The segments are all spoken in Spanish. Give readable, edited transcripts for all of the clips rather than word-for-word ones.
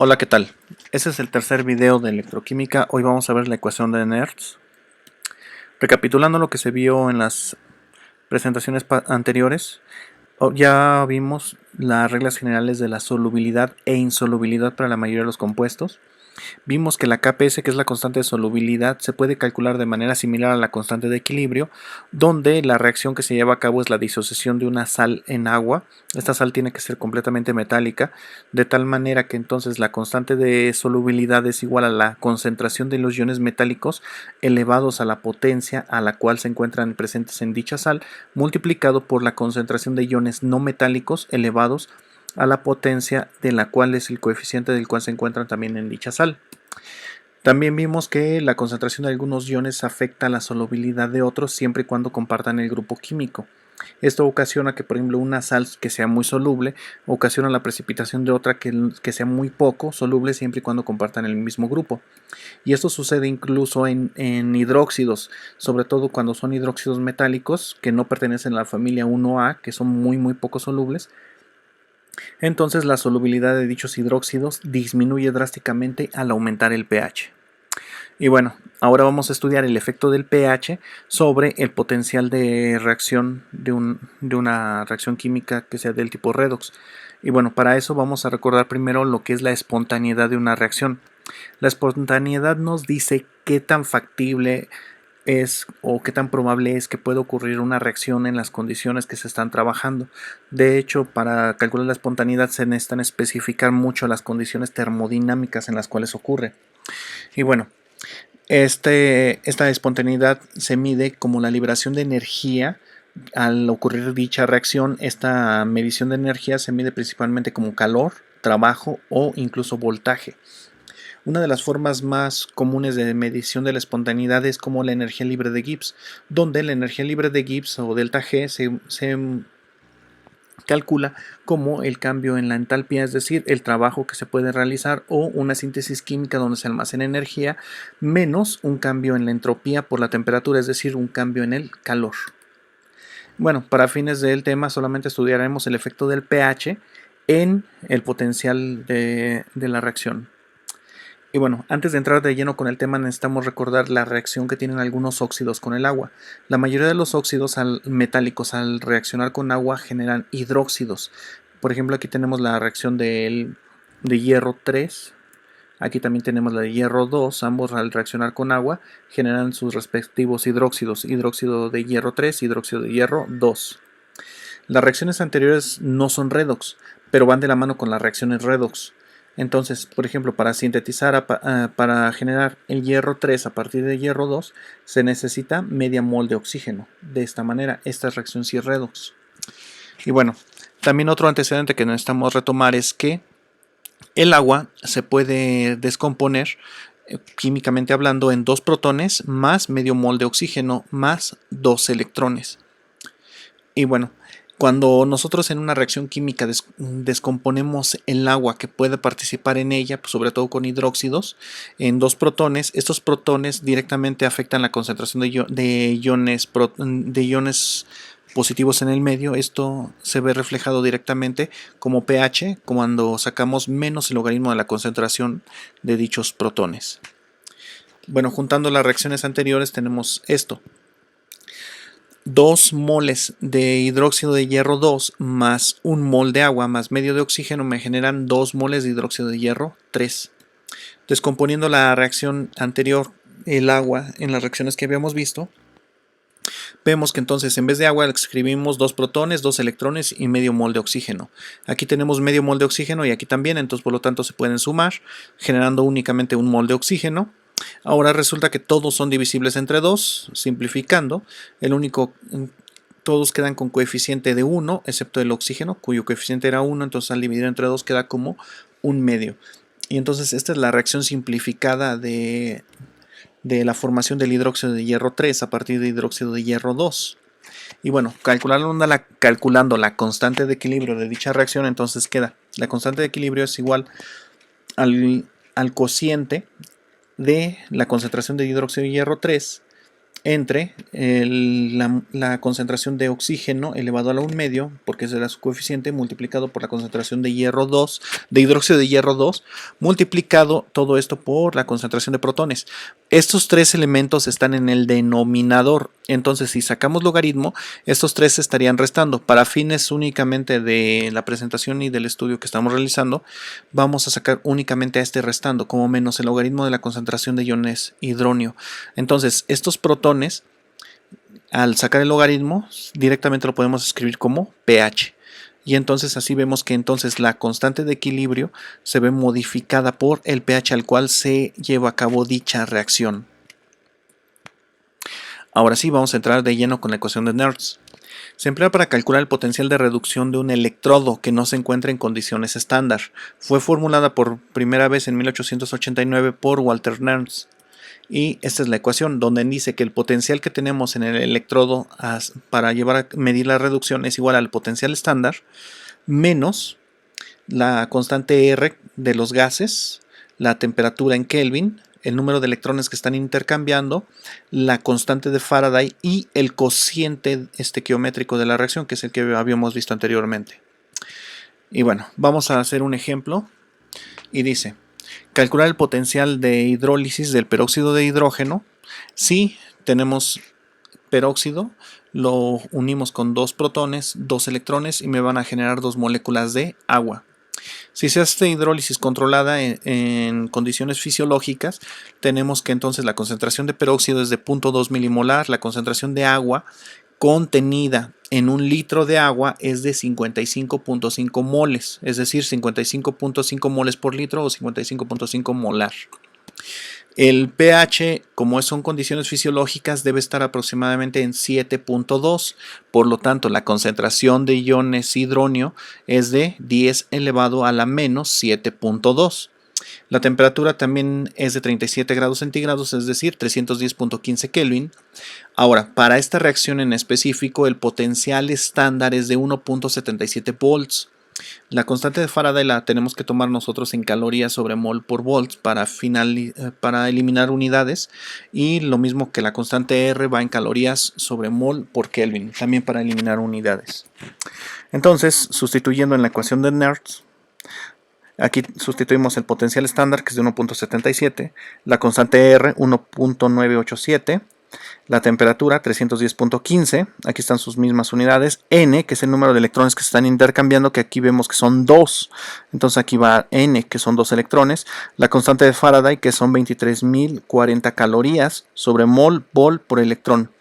Hola, ¿qué tal? Este es el tercer video de electroquímica. Hoy vamos a ver la ecuación de Nernst. Recapitulando lo que se vio en las presentaciones anteriores, ya vimos las reglas generales de la solubilidad e insolubilidad para la mayoría de los compuestos. Vimos que la Kps, que es la constante de solubilidad, se puede calcular de manera similar a la constante de equilibrio, donde la reacción que se lleva a cabo es la disociación de una sal en agua. Esta sal tiene que ser completamente metálica, de tal manera que entonces la constante de solubilidad es igual a la concentración de los iones metálicos elevados a la potencia a la cual se encuentran presentes en dicha sal, multiplicado por la concentración de iones no metálicos elevados a la potencia de la cual es el coeficiente del cual se encuentran también en dicha sal. También vimos que la concentración de algunos iones afecta a la solubilidad de otros siempre y cuando compartan el grupo químico. Esto ocasiona que, por ejemplo, una sal que sea muy soluble ocasiona la precipitación de otra que sea muy poco soluble siempre y cuando compartan el mismo grupo. Y esto sucede incluso en hidróxidos, sobre todo cuando son hidróxidos metálicos que no pertenecen a la familia 1A, que son muy poco solubles. Entonces la solubilidad de dichos hidróxidos disminuye drásticamente al aumentar el pH. Y bueno, ahora vamos a estudiar el efecto del pH sobre el potencial de reacción de una reacción química que sea del tipo redox. Y bueno, para eso vamos a recordar primero lo que es la espontaneidad de una reacción. La espontaneidad nos dice qué tan factible es o qué tan probable es que pueda ocurrir una reacción en las condiciones que se están trabajando. De hecho, para calcular la espontaneidad se necesitan especificar mucho las condiciones termodinámicas en las cuales ocurre. Y bueno, esta espontaneidad se mide como la liberación de energía al ocurrir dicha reacción. Esta medición de energía se mide principalmente como calor, trabajo o incluso voltaje. Una de las formas más comunes de medición de la espontaneidad es como la energía libre de Gibbs, donde la energía libre de Gibbs o delta G se calcula como el cambio en la entalpía, es decir, el trabajo que se puede realizar, o una síntesis química donde se almacena energía, menos un cambio en la entropía por la temperatura, es decir, un cambio en el calor. Bueno, para fines del tema solamente estudiaremos el efecto del pH en el potencial de la reacción. Y bueno, antes de entrar de lleno con el tema necesitamos recordar la reacción que tienen algunos óxidos con el agua. La mayoría de los óxidos metálicos al reaccionar con agua generan hidróxidos. Por ejemplo, aquí tenemos la reacción de hierro 3. Aquí también tenemos la de hierro 2. Ambos al reaccionar con agua generan sus respectivos hidróxidos. Hidróxido de hierro 3, hidróxido de hierro 2. Las reacciones anteriores no son redox, pero van de la mano con las reacciones redox. Entonces, por ejemplo, para sintetizar, para generar el hierro 3 a partir de hierro 2, se necesita media mol de oxígeno. De esta manera, esta reacción sí es redox. Y bueno, también otro antecedente que necesitamos retomar es que el agua se puede descomponer químicamente hablando en 2 protones más medio mol de oxígeno más 2 electrones. Y bueno, cuando nosotros en una reacción química descomponemos el agua que puede participar en ella, pues sobre todo con hidróxidos, en 2 protones, estos protones directamente afectan la concentración de iones positivos en el medio. Esto se ve reflejado directamente como pH cuando sacamos menos el logaritmo de la concentración de dichos protones. Bueno, juntando las reacciones anteriores tenemos esto. 2 moles de hidróxido de hierro 2 más 1 mol de agua más medio de oxígeno me generan 2 moles de hidróxido de hierro 3. Descomponiendo la reacción anterior, el agua, en las reacciones que habíamos visto, vemos que entonces en vez de agua escribimos 2 protones, 2 electrones y medio mol de oxígeno. Aquí tenemos medio mol de oxígeno y aquí también, entonces por lo tanto se pueden sumar, generando únicamente 1 mol de oxígeno. Ahora resulta que todos son divisibles entre 2, simplificando, todos quedan con coeficiente de 1, excepto el oxígeno, cuyo coeficiente era 1, entonces al dividir entre 2 queda como 1 medio. Y entonces esta es la reacción simplificada de la formación del hidróxido de hierro 3 a partir de hidróxido de hierro 2. Y bueno, calculando la constante de equilibrio de dicha reacción, entonces queda, la constante de equilibrio es igual al cociente de la concentración de hidróxido de hierro 3 entre la concentración de oxígeno elevado a la 1/2, porque ese era su coeficiente, multiplicado por la concentración de hierro 2, de hidróxido de hierro 2, multiplicado todo esto por la concentración de protones. Estos tres elementos están en el denominador, entonces si sacamos logaritmo, estos tres se estarían restando. Para fines únicamente de la presentación y del estudio que estamos realizando, vamos a sacar únicamente a este restando, como menos el logaritmo de la concentración de iones hidronio. Entonces, estos protones, al sacar el logaritmo, directamente lo podemos escribir como pH. Y entonces así vemos que entonces la constante de equilibrio se ve modificada por el pH al cual se lleva a cabo dicha reacción. Ahora sí, vamos a entrar de lleno con la ecuación de Nernst. Se emplea para calcular el potencial de reducción de un electrodo que no se encuentra en condiciones estándar. Fue formulada por primera vez en 1889 por Walter Nernst. Y esta es la ecuación donde dice que el potencial que tenemos en el electrodo para llevar a medir la reducción es igual al potencial estándar menos la constante R de los gases, la temperatura en Kelvin, el número de electrones que están intercambiando, la constante de Faraday y el cociente estequiométrico de la reacción, que es el que habíamos visto anteriormente. Y bueno, vamos a hacer un ejemplo y dice: calcular el potencial de hidrólisis del peróxido de hidrógeno. Si tenemos peróxido, lo unimos con 2 protones, 2 electrones y me van a generar 2 moléculas de agua. Si se hace hidrólisis controlada en condiciones fisiológicas, tenemos que entonces la concentración de peróxido es de 0.2 milimolar, la concentración de agua contenida en un litro de agua es de 55.5 moles, es decir, 55.5 moles por litro o 55.5 molar. El pH, como son condiciones fisiológicas, debe estar aproximadamente en 7.2, por lo tanto la concentración de iones hidronio es de 10 elevado a la menos 7.2. La temperatura también es de 37 grados centígrados, es decir, 310.15 Kelvin. Ahora, para esta reacción en específico, el potencial estándar es de 1.77 volts. La constante de Faraday la tenemos que tomar nosotros en calorías sobre mol por volts para eliminar unidades, y lo mismo que la constante R va en calorías sobre mol por Kelvin, también para eliminar unidades. Entonces, sustituyendo en la ecuación de Nernst, aquí sustituimos el potencial estándar, que es de 1.77, la constante R 1.987, la temperatura 310.15, aquí están sus mismas unidades, N, que es el número de electrones que se están intercambiando, que aquí vemos que son 2, entonces aquí va N, que son 2 electrones, la constante de Faraday, que son 23.040 calorías sobre mol por electrón.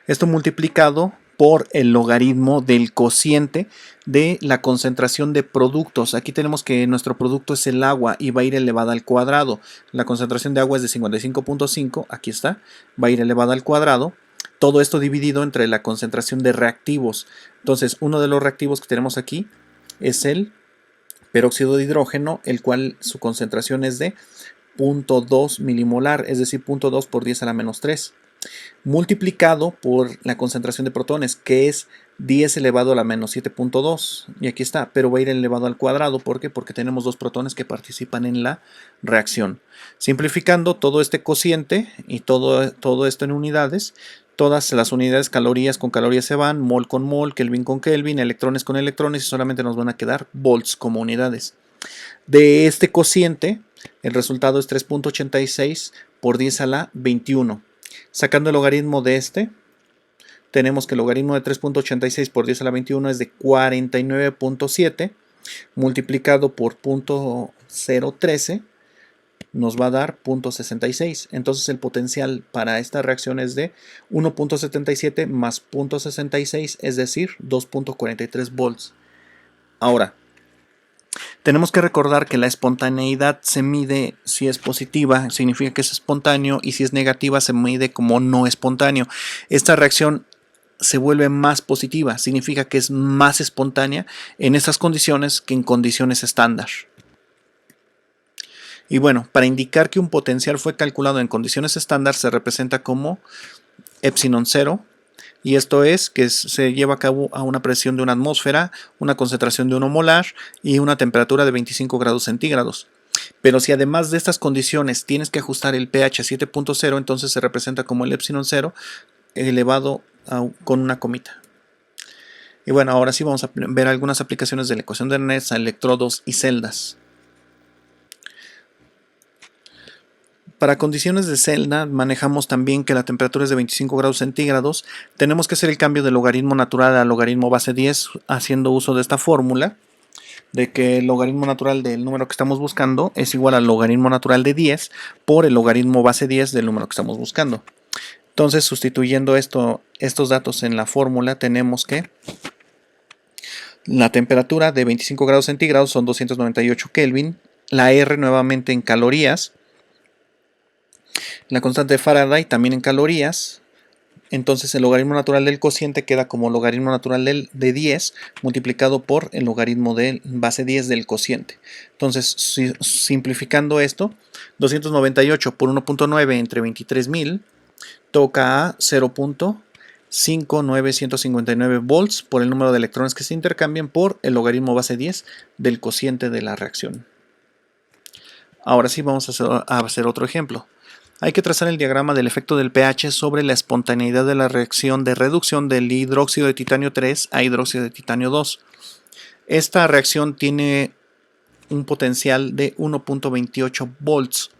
Esto multiplicado por el logaritmo del cociente de la concentración de productos. Aquí tenemos que nuestro producto es el agua y va a ir elevada al cuadrado. La concentración de agua es de 55.5, aquí está, va a ir elevada al cuadrado. Todo esto dividido entre la concentración de reactivos. Entonces, uno de los reactivos que tenemos aquí es el peróxido de hidrógeno, el cual su concentración es de 0.2 milimolar, es decir, 0.2 por 10 a la menos 3. Multiplicado por la concentración de protones, que es 10 elevado a la menos 7.2, y aquí está, pero va a ir elevado al cuadrado. ¿Por qué? Porque tenemos 2 protones que participan en la reacción. Simplificando todo este cociente y todo esto en unidades, todas las unidades, calorías con calorías se van, mol con mol, Kelvin con Kelvin, electrones con electrones, y solamente nos van a quedar volts como unidades. De este cociente, el resultado es 3.86 por 10 a la 21. Sacando el logaritmo de este, tenemos que el logaritmo de 3.86 por 10 a la 21 es de 49.7, multiplicado por 0.013 nos va a dar 0.66. Entonces el potencial para esta reacción es de 1.77 más 0.66, es decir, 2.43 volts. Ahora, tenemos que recordar que la espontaneidad se mide si es positiva, significa que es espontáneo, y si es negativa se mide como no espontáneo. Esta reacción se vuelve más positiva, significa que es más espontánea en estas condiciones que en condiciones estándar. Y bueno, para indicar que un potencial fue calculado en condiciones estándar se representa como epsilon 0. Y esto es que se lleva a cabo a una presión de una atmósfera, una concentración de 1 molar y una temperatura de 25 grados centígrados. Pero si además de estas condiciones tienes que ajustar el pH a 7.0, entonces se representa como el epsilon 0 elevado con una comita. Y bueno, ahora sí vamos a ver algunas aplicaciones de la ecuación de Nernst a electrodos y celdas. Para condiciones de celda manejamos también que la temperatura es de 25 grados centígrados. Tenemos que hacer el cambio del logaritmo natural al logaritmo base 10 haciendo uso de esta fórmula de que el logaritmo natural del número que estamos buscando es igual al logaritmo natural de 10 por el logaritmo base 10 del número que estamos buscando. Entonces, sustituyendo estos datos en la fórmula, tenemos que la temperatura de 25 grados centígrados son 298 Kelvin, la R nuevamente en calorías, la constante de Faraday también en calorías. Entonces el logaritmo natural del cociente queda como logaritmo natural de 10 multiplicado por el logaritmo de base 10 del cociente. Entonces, simplificando esto, 298 por 1.9 entre 23.000 toca a 0.59159 volts por el número de electrones que se intercambian por el logaritmo base 10 del cociente de la reacción. Ahora sí vamos a hacer otro ejemplo. Hay que trazar el diagrama del efecto del pH sobre la espontaneidad de la reacción de reducción del hidróxido de titanio 3 a hidróxido de titanio 2. Esta reacción tiene un potencial de 1.28 volts.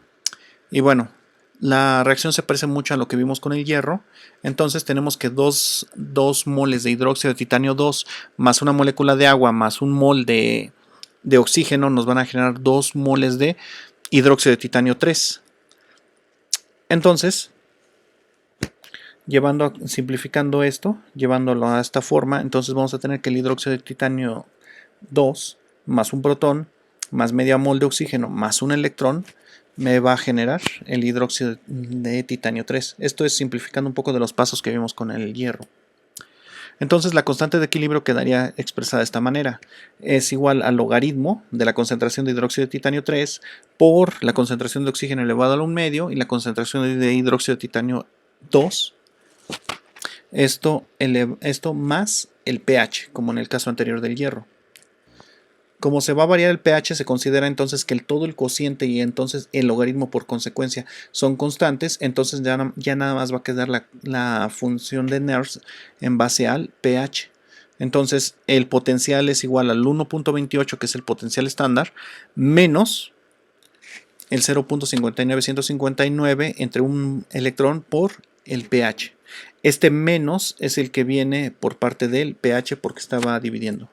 Y bueno, la reacción se parece mucho a lo que vimos con el hierro. Entonces tenemos que 2 moles de hidróxido de titanio 2 más una molécula de agua más un mol de oxígeno nos van a generar 2 moles de hidróxido de titanio 3. Entonces, simplificando esto, llevándolo a esta forma, entonces vamos a tener que el hidróxido de titanio 2 más un protón más media mol de oxígeno más un electrón me va a generar el hidróxido de titanio 3. Esto es simplificando un poco de los pasos que vimos con el hierro. Entonces la constante de equilibrio quedaría expresada de esta manera. Es igual al logaritmo de la concentración de hidróxido de titanio 3 por la concentración de oxígeno elevado a 1/2 y la concentración de hidróxido de titanio 2. Esto más el pH, como en el caso anterior del hierro. Como se va a variar el pH, se considera entonces que todo el cociente y entonces el logaritmo por consecuencia son constantes, entonces ya nada más va a quedar la función de Nernst en base al pH. Entonces el potencial es igual al 1.28, que es el potencial estándar, menos el 0.59159 entre un electrón por el pH. Este menos es el que viene por parte del pH porque estaba dividiendo.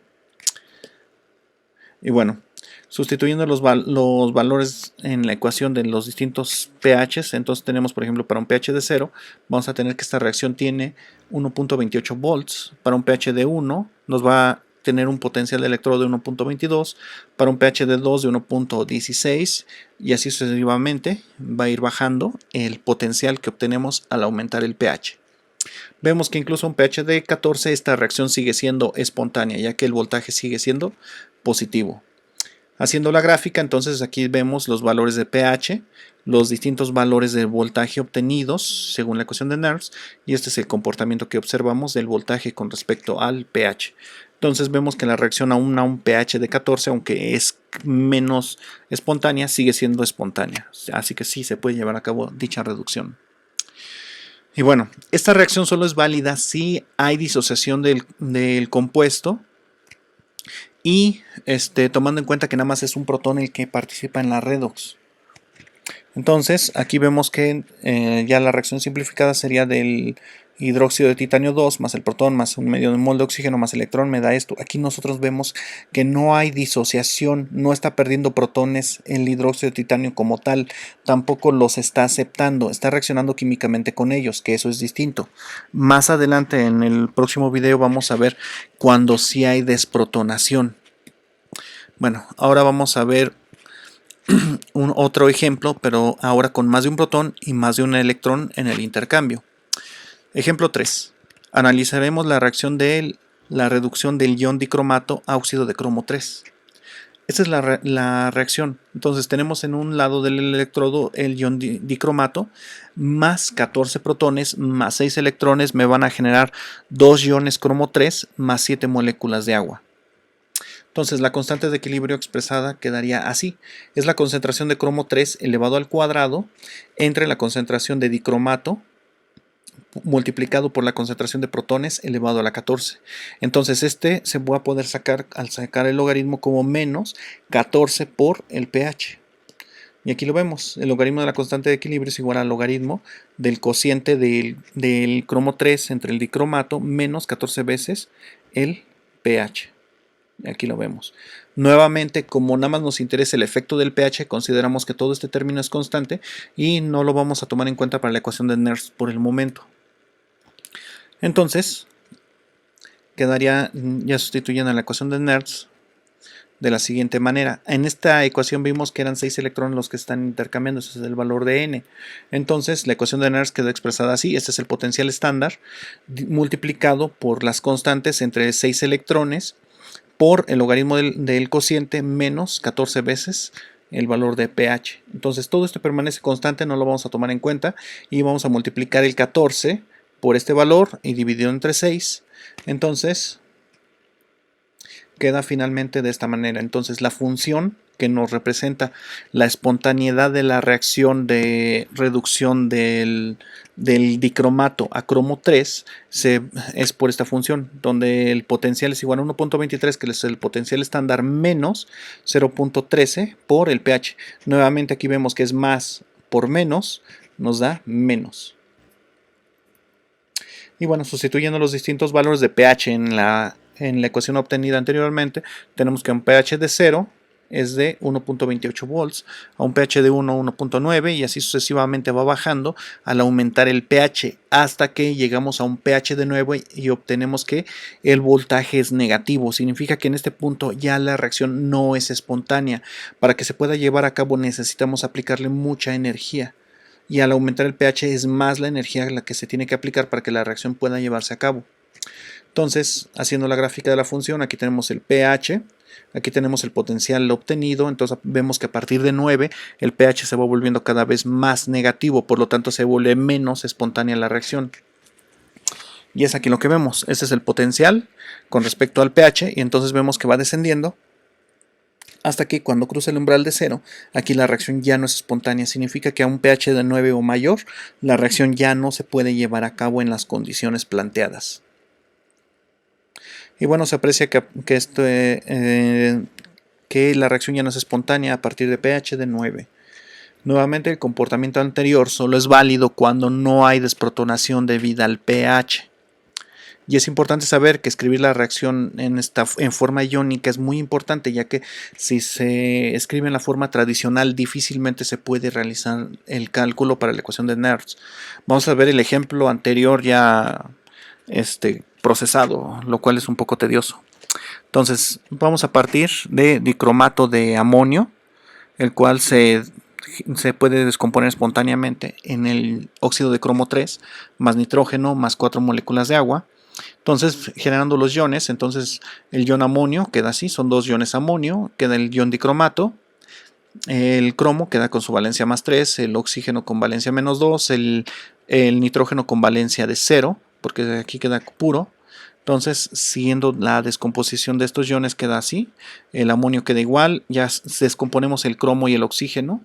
Y bueno, sustituyendo los valores en la ecuación de los distintos pHs, entonces tenemos, por ejemplo, para un pH de 0, vamos a tener que esta reacción tiene 1.28 volts. Para un pH de 1 nos va a tener un potencial de electrodo de 1.22, para un pH de 2 de 1.16 y así sucesivamente va a ir bajando el potencial que obtenemos al aumentar el pH. Vemos que incluso un pH de 14 esta reacción sigue siendo espontánea, ya que el voltaje sigue siendo positivo. Haciendo la gráfica, entonces aquí vemos los valores de pH, los distintos valores de voltaje obtenidos según la ecuación de Nernst, y este es el comportamiento que observamos del voltaje con respecto al pH. Entonces vemos que la reacción aún a un pH de 14, aunque es menos espontánea, sigue siendo espontánea. Así que sí se puede llevar a cabo dicha reducción. Y bueno, esta reacción solo es válida si hay disociación del compuesto y tomando en cuenta que nada más es un protón el que participa en la redox. Entonces aquí vemos que ya la reacción simplificada sería del hidróxido de titanio 2 más el protón más un medio mol de oxígeno más electrón me da esto. Aquí nosotros vemos que no hay disociación, no está perdiendo protones el hidróxido de titanio como tal, tampoco los está aceptando, está reaccionando químicamente con ellos, que eso es distinto. Más adelante en el próximo video vamos a ver cuando sí hay desprotonación. Bueno, ahora vamos a ver otro ejemplo, pero ahora con más de un protón y más de un electrón en el intercambio. Ejemplo 3. Analizaremos la reacción de la reducción del ion dicromato a óxido de cromo 3. Esta es la reacción. Entonces tenemos en un lado del electrodo el ion dicromato más 14 protones más 6 electrones me van a generar 2 iones cromo 3 más 7 moléculas de agua. Entonces la constante de equilibrio expresada quedaría así. Es la concentración de cromo 3 elevado al cuadrado entre la concentración de dicromato multiplicado por la concentración de protones elevado a la 14. Entonces este se va a poder sacar al sacar el logaritmo como menos 14 por el pH. Y aquí lo vemos, el logaritmo de la constante de equilibrio es igual al logaritmo del cociente del cromo 3 entre el dicromato menos 14 veces el pH. Aquí lo vemos. Nuevamente, como nada más nos interesa el efecto del pH, consideramos que todo este término es constante y no lo vamos a tomar en cuenta para la ecuación de Nernst por el momento. Entonces, quedaría ya sustituyendo la ecuación de Nernst de la siguiente manera. En esta ecuación vimos que eran 6 electrones los que están intercambiando, ese es el valor de n. Entonces la ecuación de Nernst quedó expresada así. Este es el potencial estándar multiplicado por las constantes entre 6 electrones por el logaritmo del cociente menos 14 veces el valor de pH. Entonces todo esto permanece constante, no lo vamos a tomar en cuenta y vamos a multiplicar el 14 por este valor y dividido entre 6. Entonces queda finalmente de esta manera. Entonces la función que nos representa la espontaneidad de la reacción de reducción del dicromato a cromo 3 es por esta función, donde el potencial es igual a 1.23, que es el potencial estándar, menos 0.13 por el pH. Nuevamente aquí vemos que es más por menos, nos da menos. Y bueno, sustituyendo los distintos valores de pH en la ecuación obtenida anteriormente, tenemos que un pH de 0 es de 1.28 volts, a un pH de 1, 1.9 y así sucesivamente va bajando al aumentar el pH hasta que llegamos a un pH de 9 y obtenemos que el voltaje es negativo. Significa que en este punto ya la reacción no es espontánea. Para que se pueda llevar a cabo necesitamos aplicarle mucha energía. Y al aumentar el pH es más la energía la que se tiene que aplicar para que la reacción pueda llevarse a cabo. Entonces, haciendo la gráfica de la función, aquí tenemos el pH, aquí tenemos el potencial obtenido, entonces vemos que a partir de 9 el pH se va volviendo cada vez más negativo, por lo tanto se vuelve menos espontánea la reacción. Y es aquí lo que vemos, ese es el potencial con respecto al pH, y entonces vemos que va descendiendo hasta que cuando cruza el umbral de 0, aquí la reacción ya no es espontánea. Significa que a un pH de 9 o mayor, la reacción ya no se puede llevar a cabo en las condiciones planteadas. Y bueno, se aprecia que la reacción ya no es espontánea a partir de pH de 9. Nuevamente, el comportamiento anterior solo es válido cuando no hay desprotonación debida al pH. Y es importante saber que escribir la reacción en forma iónica es muy importante, ya que si se escribe en la forma tradicional difícilmente se puede realizar el cálculo para la ecuación de Nernst. Vamos a ver el ejemplo anterior ya procesado, lo cual es un poco tedioso. Entonces vamos a partir de dicromato de amonio, el cual se puede descomponer espontáneamente en el óxido de cromo 3 más nitrógeno más 4 moléculas de agua. Entonces, generando los iones, entonces el ion amonio queda así, son dos iones amonio, queda el ion dicromato, el cromo queda con su valencia más 3, el oxígeno con valencia menos 2, el nitrógeno con valencia de 0, porque aquí queda puro. Entonces, siguiendo la descomposición de estos iones queda así, el amonio queda igual, ya descomponemos el cromo y el oxígeno.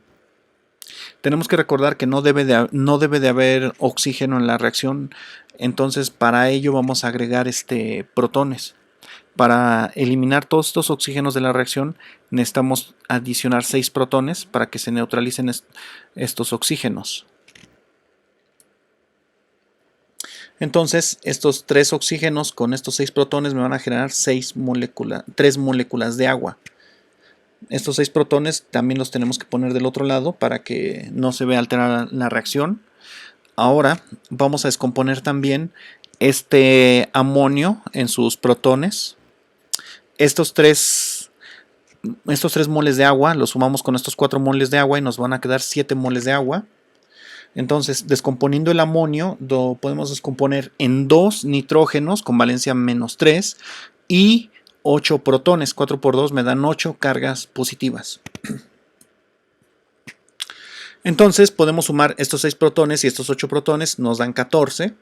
Tenemos que recordar que no debe de haber oxígeno en la reacción, entonces para ello vamos a agregar protones. Para eliminar todos estos oxígenos de la reacción necesitamos adicionar 6 protones para que se neutralicen estos oxígenos. Entonces estos 3 oxígenos con estos 6 protones me van a generar 3 moléculas de agua. Estos 6 protones también los tenemos que poner del otro lado para que no se vea alterada la reacción. Ahora vamos a descomponer también este amonio en sus protones. Estos 3 moles de agua los sumamos con estos 4 moles de agua y nos van a quedar 7 moles de agua. Entonces, descomponiendo el amonio, lo podemos descomponer en 2 nitrógenos con valencia menos 3 y 8 protones. 4 por 2 me dan 8 cargas positivas. Entonces podemos sumar estos 6 protones y estos 8 protones, nos dan 14.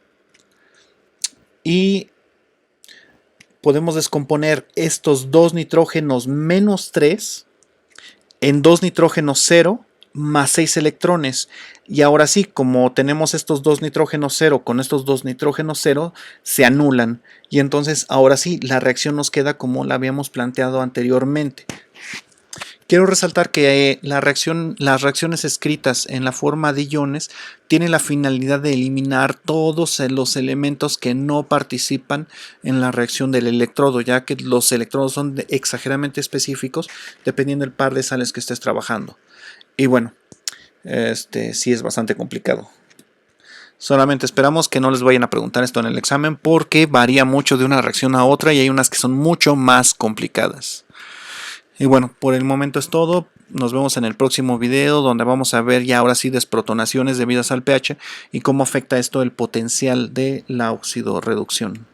Y podemos descomponer estos 2 nitrógenos menos 3 en 2 nitrógenos 0 más 6 electrones. Y ahora sí, como tenemos estos 2 nitrógenos 0 con estos 2 nitrógenos 0, se anulan. Y entonces ahora sí, la reacción nos queda como la habíamos planteado anteriormente. Quiero resaltar que las reacciones escritas en la forma de iones tienen la finalidad de eliminar todos los elementos que no participan en la reacción del electrodo, ya que los electrodos son exageradamente específicos dependiendo del par de sales que estés trabajando. Y bueno, sí es bastante complicado. Solamente esperamos que no les vayan a preguntar esto en el examen porque varía mucho de una reacción a otra y hay unas que son mucho más complicadas. Y bueno, por el momento es todo. Nos vemos en el próximo video donde vamos a ver ya ahora sí desprotonaciones debidas al pH y cómo afecta esto el potencial de la oxidorreducción.